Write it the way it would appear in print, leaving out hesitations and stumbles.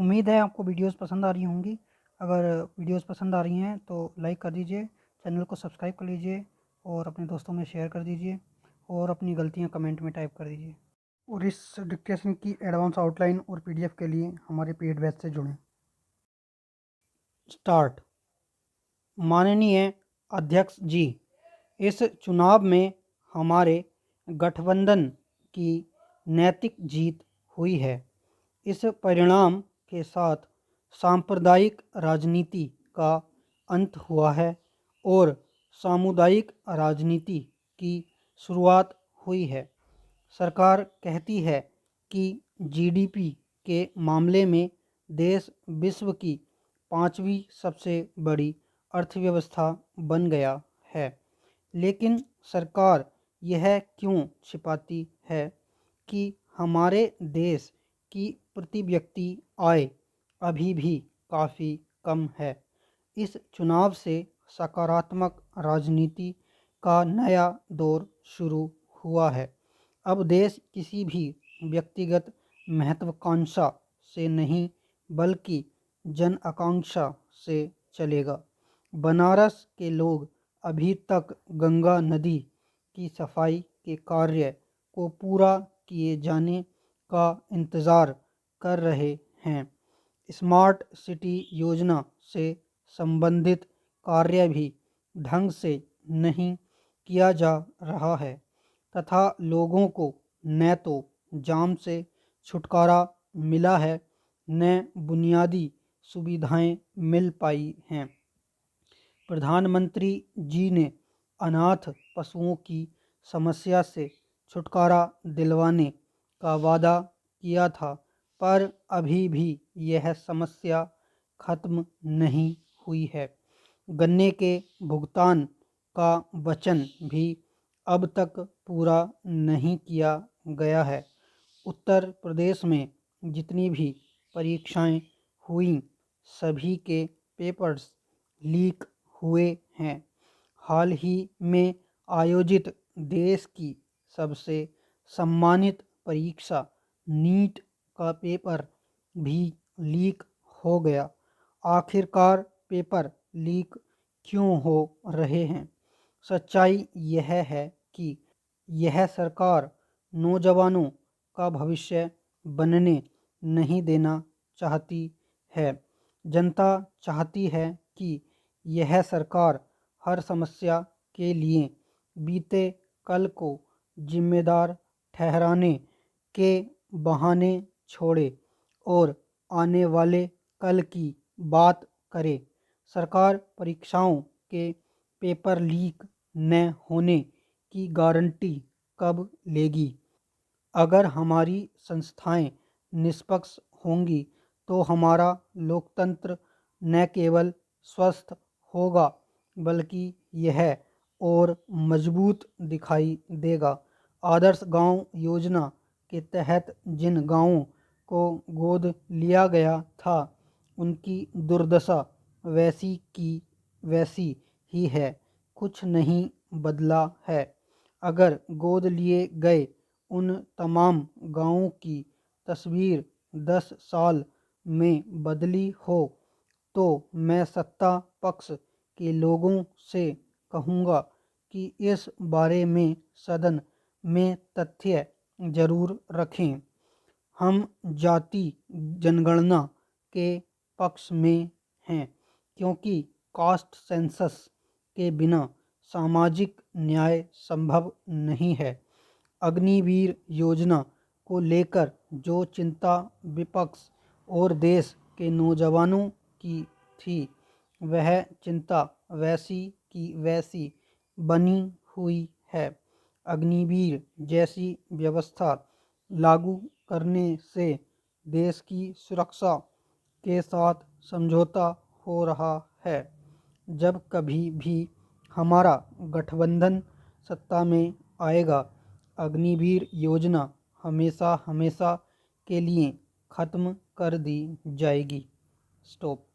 उम्मीद है आपको वीडियोस पसंद आ रही होंगी। अगर वीडियोस पसंद आ रही हैं तो लाइक कर दीजिए, चैनल को सब्सक्राइब कर लीजिए और अपने दोस्तों में शेयर कर दीजिए और अपनी गलतियां कमेंट में टाइप कर दीजिए। और इस डिक्टेशन की एडवांस आउटलाइन और पीडीएफ के लिए हमारे पेड बैच से जुड़ें। स्टार्ट। माननीय अध्यक्ष जी, इस चुनाव में हमारे गठबंधन की नैतिक जीत हुई है। इस परिणाम के साथ सांप्रदायिक राजनीति का अंत हुआ है और सामुदायिक राजनीति की शुरुआत हुई है। सरकार कहती है कि जीडीपी के मामले में देश विश्व की 5वीं सबसे बड़ी अर्थव्यवस्था बन गया है, लेकिन सरकार यह क्यों छिपाती है कि हमारे देश की प्रति व्यक्ति आय अभी भी काफ़ी कम है। इस चुनाव से सकारात्मक राजनीति का नया दौर शुरू हुआ है। अब देश किसी भी व्यक्तिगत महत्वाकांक्षा से नहीं बल्कि जन आकांक्षा से चलेगा। बनारस के लोग अभी तक गंगा नदी की सफाई के कार्य को पूरा किए जाने का इंतज़ार कर रहे हैं। स्मार्ट सिटी योजना से संबंधित कार्य भी ढंग से नहीं किया जा रहा है तथा लोगों को न तो जाम से छुटकारा मिला है न बुनियादी सुविधाएं मिल पाई हैं। प्रधानमंत्री जी ने अनाथ पशुओं की समस्या से छुटकारा दिलवाने का वादा किया था, पर अभी भी यह समस्या खत्म नहीं हुई है। गन्ने के भुगतान का वचन भी अब तक पूरा नहीं किया गया है। उत्तर प्रदेश में जितनी भी परीक्षाएं हुई सभी के पेपर्स लीक हुए हैं। हाल ही में आयोजित देश की सबसे सम्मानित परीक्षा नीट का पेपर भी लीक हो गया। आखिरकार पेपर लीक क्यों हो रहे हैं? सच्चाई यह है कि यह सरकार नौजवानों का भविष्य बनने नहीं देना चाहती है। जनता चाहती है कि यह सरकार हर समस्या के लिए बीते कल को जिम्मेदार ठहराने के बहाने छोड़े और आने वाले कल की बात करे। सरकार परीक्षाओं के पेपर लीक न होने की गारंटी कब लेगी? अगर हमारी संस्थाएं निष्पक्ष होंगी तो हमारा लोकतंत्र न केवल स्वस्थ होगा बल्कि यह और मजबूत दिखाई देगा। आदर्श गांव योजना के तहत जिन गांवों को गोद लिया गया था उनकी दुर्दशा वैसी की वैसी ही है, कुछ नहीं बदला है। अगर गोद लिए गए उन तमाम गांवों की तस्वीर 10 साल में बदली हो तो मैं सत्ता पक्ष के लोगों से कहूँगा कि इस बारे में सदन में तथ्य जरूर रखें। हम जाति जनगणना के पक्ष में हैं क्योंकि कास्ट सेंसस के बिना सामाजिक न्याय संभव नहीं है। अग्निवीर योजना को लेकर जो चिंता विपक्ष और देश के नौजवानों की थी वह चिंता वैसी की वैसी बनी हुई है। अग्निवीर जैसी व्यवस्था लागू करने से देश की सुरक्षा के साथ समझौता हो रहा है। जब कभी भी हमारा गठबंधन सत्ता में आएगा, अग्निवीर योजना हमेशा हमेशा के लिए ख़त्म कर दी जाएगी। स्टॉप।